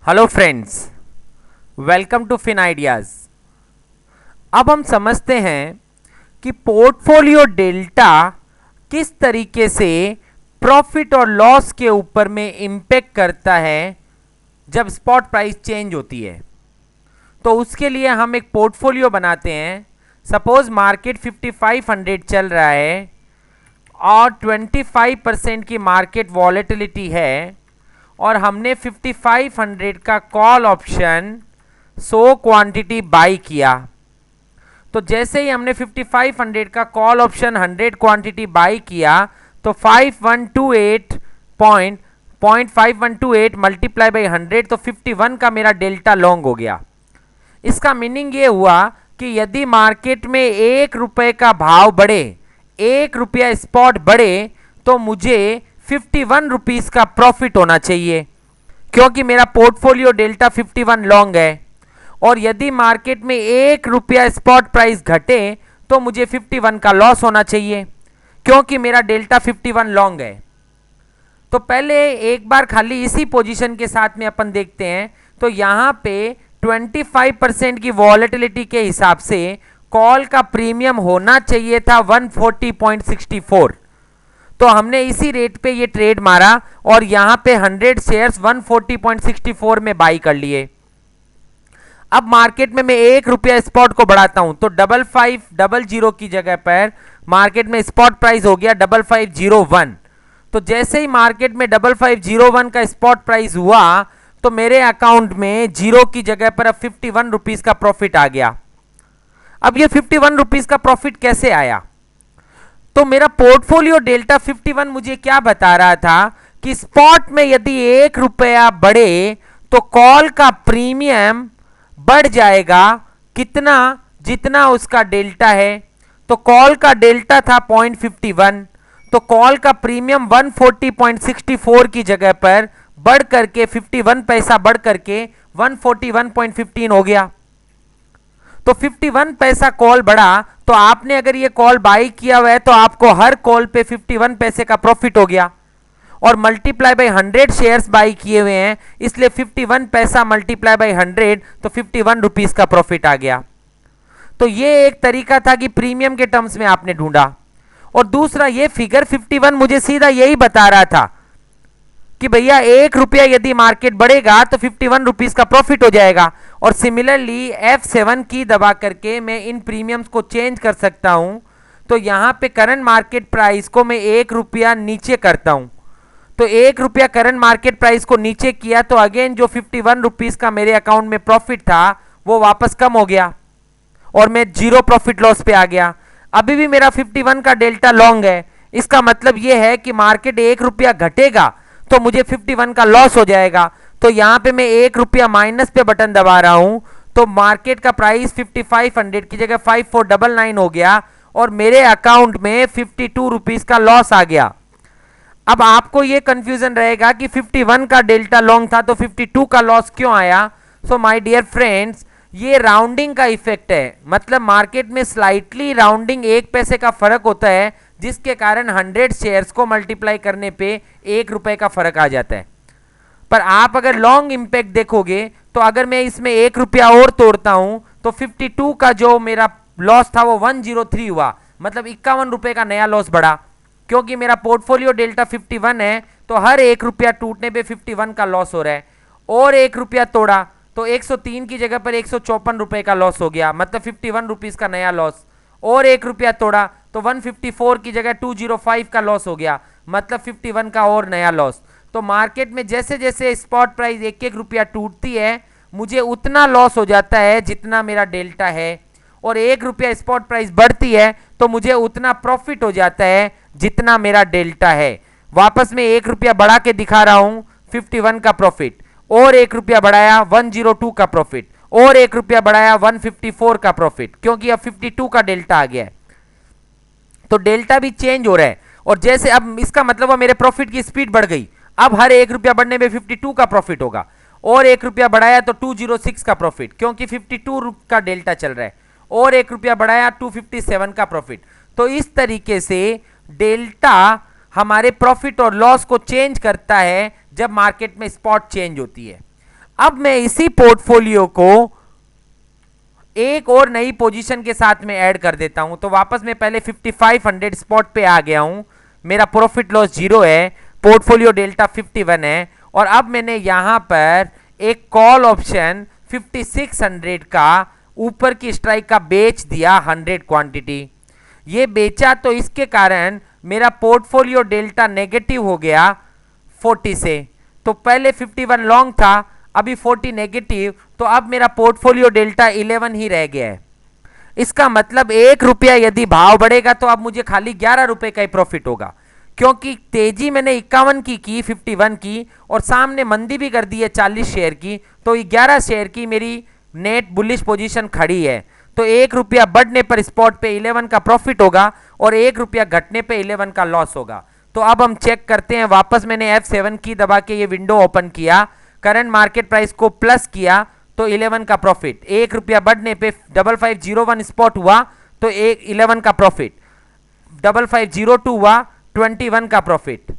Hello friends, welcome to Fin Ideas. अब हम समझते हैं कि पोर्टफोलियो डेल्टा किस तरीके से प्रॉफिट और लॉस के ऊपर में इम्पेक्ट करता है जब स्पॉट प्राइस चेंज होती है। तो उसके लिए हम एक पोर्टफोलियो बनाते हैं। सपोज मार्केट 5500 चल रहा है और 25% की मार्केट वॉलेटिलिटी है और हमने 5500 का कॉल ऑप्शन 100 क्वांटिटी बाई किया। तो जैसे ही हमने 5500 का कॉल ऑप्शन 100 क्वांटिटी बाई किया तो 5128 मल्टीप्लाई बाई 100 तो 51 का मेरा डेल्टा लॉन्ग हो गया। इसका मीनिंग ये हुआ कि यदि मार्केट में 1 रुपए का भाव बढ़े, 1 रुपया स्पॉट बढ़े, तो मुझे 51 रुपीस का प्रॉफिट होना चाहिए क्योंकि मेरा पोर्टफोलियो डेल्टा 51 लॉन्ग है। और यदि मार्केट में 1 रुपया स्पॉट प्राइस घटे तो मुझे 51 का लॉस होना चाहिए क्योंकि मेरा डेल्टा 51 लॉन्ग है। तो पहले एक बार खाली इसी पोजीशन के साथ में अपन देखते हैं। तो यहां पे 25% की वॉलेटिलिटी के हिसाब से कॉल का प्रीमियम होना चाहिए था 140.64। तो हमने इसी रेट पे ये ट्रेड मारा और यहां पे 100 शेयर्स 140.64 में बाई कर लिए। अब मार्केट में मैं 1 रुपया स्पॉट को बढ़ाता हूं तो 5500 की जगह पर मार्केट में स्पॉट प्राइस हो गया 5501। तो जैसे ही मार्केट में 5501 का स्पॉट प्राइस हुआ तो मेरे अकाउंट में जीरो की जगह पर अब 51 रुपीस का प्रॉफिट आ गया। अब ये 51 रुपीस का प्रॉफिट कैसे आया? तो मेरा पोर्टफोलियो डेल्टा 51 मुझे क्या बता रहा था कि स्पॉट में यदि 1 रुपया बढ़े तो कॉल का प्रीमियम बढ़ जाएगा कितना, जितना उसका डेल्टा है। तो कॉल का डेल्टा था 0.51, तो कॉल का प्रीमियम 140.64 की जगह पर बढ़ करके 51 पैसा बढ़ करके 141.15 हो गया। तो 51 पैसा कॉल बढ़ा, तो आपने अगर ये कॉल बाई किया हुआ है तो आपको हर कॉल पे 51 पैसे का प्रॉफिट हो गया और मल्टीप्लाई बाई 100 शेयर्स बाई किए हुए हैं, इसलिए 51 पैसा मल्टीप्लाई बाई 100 तो 51 रुपीस का प्रॉफिट आ गया। तो ये एक तरीका था कि प्रीमियम के टर्म्स में आपने ढूंढा। और दूसरा, ये फिगर 51 मुझे सीधा यही बता रहा था कि भैया 1 रुपया यदि मार्केट बढ़ेगा तो 51 रुपीस का प्रॉफिट हो जाएगा। और सिमिलरली F7 की दबा करके मैं इन प्रीमियम्स को चेंज कर सकता हूं। तो यहां पे करंट मार्केट प्राइस को मैं 1 रुपया नीचे करता हूं। तो 1 रुपया करंट मार्केट प्राइस को नीचे किया तो अगेन जो 51 रुपीस का मेरे अकाउंट में प्रॉफिट था वो वापस कम हो गया और मैं जीरो प्रॉफिट लॉस पे आ गया। अभी भी मेरा 51 का डेल्टा लॉन्ग है। इसका मतलब यह है कि मार्केट 1 रुपया घटेगा तो मुझे 51 का लॉस हो जाएगा। तो यहां पे मैं 1 रुपया माइनस पे बटन दबा रहा हूं तो मार्केट का प्राइस 5500 की जगह 5499 हो गया और मेरे अकाउंट में 52 रुपीस का लॉस आ गया। अब आपको यह कंफ्यूजन रहेगा कि 51 का डेल्टा लॉन्ग था तो 52 का लॉस क्यों आया? सो माय डियर फ्रेंड्स, ये राउंडिंग का इफेक्ट है। मतलब मार्केट में स्लाइटली राउंडिंग 1 पैसे का फर्क होता है जिसके कारण 100 शेयर्स को मल्टीप्लाई करने पे 1 रुपए का फर्क आ जाता है। पर आप अगर लॉन्ग इंपैक्ट देखोगे तो अगर मैं इसमें 1 रुपया और तोड़ता हूं तो 52 का जो मेरा लॉस था वो 103 हुआ, मतलब 51 रुपए का नया लॉस बढ़ा। क्योंकि मेरा पोर्टफोलियो डेल्टा 51 है तो हर 1 रुपया टूटने पे 51 का लॉस हो रहा है। और 1 रुपया तोड़ा तो 103 की जगह पर 154 रुपए का लॉस हो गया, मतलब 51 रुपीस का नया लॉस। और 1 रुपया तोड़ा तो 154 की जगह 205 का लॉस हो गया, मतलब 51 का और नया लॉस। तो मार्केट में जैसे जैसे स्पॉट प्राइस 1-1 रुपया टूटती है मुझे उतना लॉस हो जाता है जितना मेरा डेल्टा है, और 1 रुपया स्पॉट प्राइस बढ़ती है तो मुझे उतना प्रॉफिट हो जाता है जितना मेरा डेल्टा है। वापस में 1 रुपया बढ़ा के दिखा रहा हूं 51 का प्रॉफिट, और 1 रुपया बढ़ाया 102 का प्रॉफिट, और 1 रुपया बढ़ाया 154 का प्रॉफिट, क्योंकि अब 52 का डेल्टा आ गया है। तो डेल्टा भी चेंज हो रहा है और जैसे अब इसका मतलब मेरे प्रॉफिट की स्पीड बढ़ गई। अब हर 1 रुपया बढ़ने में 52 का प्रॉफिट होगा, और 1 रुपया बढ़ाया तो 206 का प्रॉफिट क्योंकि 52 का डेल्टा चल रहा है, और 1 रुपया बढ़ाया 257 का प्रॉफिट। तो इस तरीके से डेल्टा हमारे प्रॉफिट और लॉस को चेंज करता है जब मार्केट में स्पॉट चेंज होती है। अब मैं इसी पोर्टफोलियो को एक और नई पोजीशन के साथ में ऐड कर देता हूं। तो वापस मैं पहले 5500 स्पॉट पे आ गया हूं, मेरा प्रॉफिट लॉस 0 है, पोर्टफोलियो डेल्टा 51 है, और अब मैंने यहां पर एक कॉल ऑप्शन 5600 का ऊपर की स्ट्राइक का बेच दिया 100 क्वांटिटी। ये बेचा तो इसके कारण मेरा पोर्टफोलियो डेल्टा नेगेटिव हो गया 40 से। तो पहले 51 लॉन्ग था, अभी 40 नेगेटिव, तो अब मेरा पोर्टफोलियो डेल्टा 11 ही रह गया है। इसका मतलब 1 रुपया यदि भाव बढ़ेगा तो अब मुझे खाली 11 रुपए का ही प्रॉफिट होगा, क्योंकि तेजी मैंने 51 की 51 की, और सामने मंदी भी कर दी है 40 शेयर की, तो 11 शेयर की मेरी नेट बुलिश पोजीशन खड़ी है। तो 1 रुपया बढ़ने पर स्पॉट पे 11 का प्रॉफिट होगा और 1 रुपया घटने पे 11 का लॉस होगा। तो अब हम चेक करते हैं, वापस मैंने F7 की दबा के ये विंडो ओपन किया, करंट मार्केट प्राइस को प्लस किया तो 11 का प्रॉफिट, 1 रुपया बढ़ने पे 5501 स्पॉट हुआ तो 11 का प्रॉफिट, 5502 हुआ 21 का प्रॉफिट,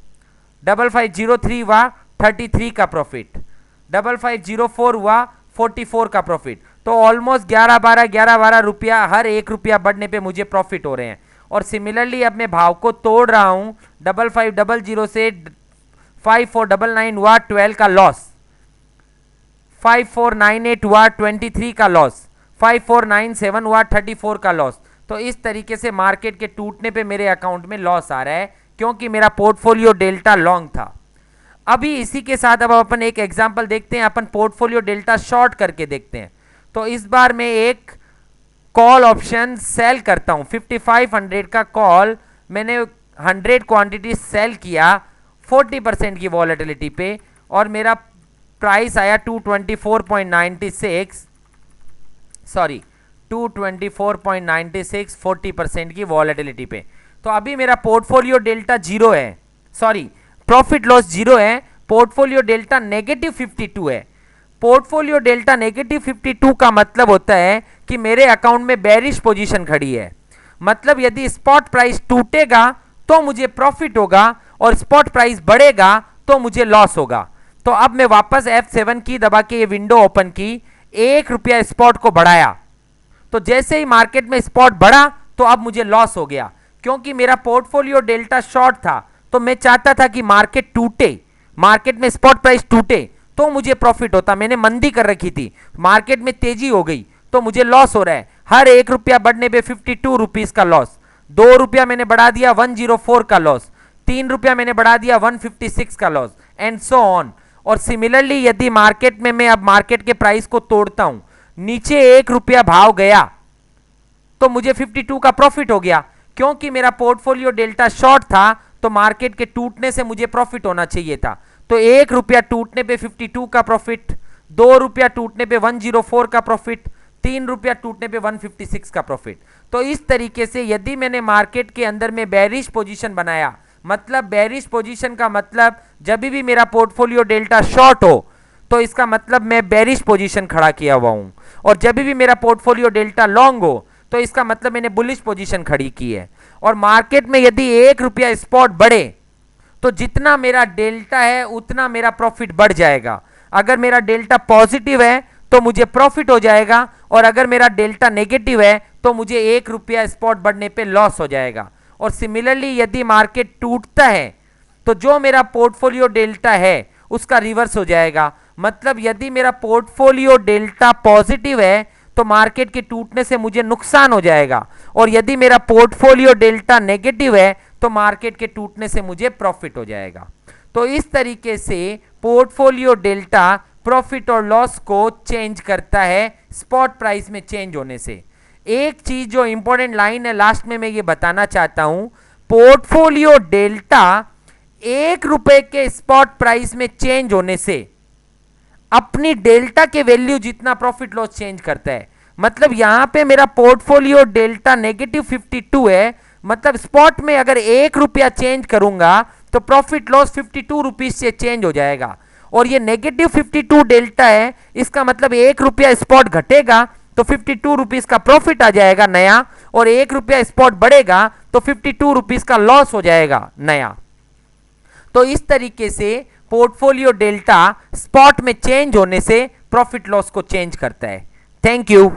5503 हुआ 33 का प्रॉफिट, 5504 हुआ 44 का प्रॉफिट। तो ऑलमोस्ट 11-12 रुपया हर 1 रुपया बढ़ने पे मुझे प्रॉफिट हो रहे हैं। और सिमिलरली अब मैं भाव को तोड़ रहा हूं, 5500 से 5499 हुआ 12 का लॉस, 5498 हुआ 23 का लॉस, 5497 हुआ 34 का लॉस। तो इस तरीके से मार्केट के टूटने पे मेरे अकाउंट में लॉस आ रहा है, क्योंकि मेरा पोर्टफोलियो डेल्टा लॉन्ग था। अभी इसी के साथ अब अपन एक एग्जांपल देखते हैं, अपन पोर्टफोलियो डेल्टा शॉर्ट करके देखते हैं। तो इस बार मैं एक कॉल ऑप्शन सेल करता हूं, 5500 का कॉल मैंने 100 क्वांटिटी सेल किया 40% की वॉलेटिलिटी पे, और मेरा प्राइस आया 224.96, सॉरी 224.96 40% की वॉलेटिलिटी पे। तो अभी मेरा पोर्टफोलियो डेल्टा 0 है, सॉरी प्रॉफिट लॉस 0 है, पोर्टफोलियो डेल्टा नेगेटिव 52 है। पोर्टफोलियो डेल्टा नेगेटिव 52 का मतलब होता है कि मेरे अकाउंट में बेरिश पोजीशन खड़ी है, मतलब यदि स्पॉट प्राइस टूटेगा तो मुझे प्रॉफिट होगा और स्पॉट प्राइस बढ़ेगा तो मुझे लॉस होगा। तो अब मैं वापस F7 की दबा के ये विंडो ओपन की, 1 रुपया स्पॉट को बढ़ाया, तो जैसे ही मार्केट में स्पॉट बढ़ा तो अब मुझे लॉस हो गया, क्योंकि मेरा पोर्टफोलियो डेल्टा शॉर्ट था। तो मैं चाहता था कि मार्केट टूटे, मार्केट में स्पॉट प्राइस टूटे तो मुझे प्रॉफिट होता, मैंने मंदी कर रखी थी, मार्केट में तेजी हो गई तो मुझे लॉस हो रहा है। हर 1 रुपया बढ़ने पे 52 रुपीज का लॉस, 2 रुपया मैंने बढ़ा दिया 104 का लॉस, 3 रुपया मैंने बढ़ा दिया 156 का लॉस, एंड सो ऑन। और सिमिलरली यदि मार्केट में मैं अब मार्केट के प्राइस को तोड़ता हूं, नीचे 1 रुपया भाव गया तो मुझे 52 का प्रॉफिट हो गया, क्योंकि मेरा पोर्टफोलियो डेल्टा शॉर्ट था, तो मार्केट के टूटने से मुझे प्रॉफिट होना चाहिए था। तो 1 रुपया टूटने पे 52 का प्रॉफिट, 2 रुपया टूटने पे 104 का प्रॉफिट, 3 रुपया टूटने पे 156 का प्रॉफिट। तो इस तरीके से यदि मैंने मार्केट के अंदर में बेरिश पोजीशन बनाया, मतलब बेरिश पोजीशन का मतलब जब भी मेरा पोर्टफोलियो डेल्टा शॉर्ट हो तो इसका मतलब मैं बेरिश पोजीशन खड़ा किया हुआ हूं, और जब भी मेरा पोर्टफोलियो डेल्टा लॉन्ग हो तो इसका मतलब मैंने बुलिश पोजीशन खड़ी की है। और मार्केट में यदि 1 रुपया स्पॉट बढ़े तो जितना मेरा डेल्टा है उतना मेरा प्रॉफिट बढ़ जाएगा। अगर मेरा डेल्टा पॉजिटिव है तो मुझे प्रॉफिट हो जाएगा, और अगर मेरा डेल्टा नेगेटिव है तो मुझे 1 रुपया स्पॉट बढ़ने पे लॉस हो जाएगा। और सिमिलरली यदि मार्केट टूटता है तो जो मेरा पोर्टफोलियो डेल्टा है उसका रिवर्स हो जाएगा, मतलब यदि मेरा पोर्टफोलियो डेल्टा पॉजिटिव है तो मार्केट के टूटने से मुझे नुकसान हो जाएगा, और यदि मेरा पोर्टफोलियो डेल्टा नेगेटिव है तो मार्केट के टूटने से मुझे प्रॉफिट हो जाएगा। तो इस तरीके से पोर्टफोलियो डेल्टा प्रॉफिट और लॉस को चेंज करता है स्पॉट प्राइस में चेंज होने से। एक चीज जो इंपॉर्टेंट लाइन है लास्ट में मैं ये बताना चाहता हूं, पोर्टफोलियो डेल्टा 1 रुपए के स्पॉट प्राइस में चेंज होने से अपनी डेल्टा के वैल्यू जितना प्रॉफिट लॉस चेंज करता है। मतलब यहां पे मेरा पोर्टफोलियो डेल्टा नेगेटिव 52 है, मतलब स्पॉट में अगर 1 रुपया चेंज करूंगा तो प्रॉफिट लॉस 52 रुपीज से चेंज हो जाएगा, और ये नेगेटिव 52 डेल्टा है, इसका मतलब 1 रुपया स्पॉट घटेगा तो 52 रुपीज का प्रॉफिट आ जाएगा नया, और 1 रुपया स्पॉट बढ़ेगा तो 52 रुपीज का लॉस हो जाएगा नया। तो इस तरीके से पोर्टफोलियो डेल्टा स्पॉट में चेंज होने से प्रॉफिट लॉस को चेंज करता है। Thank you.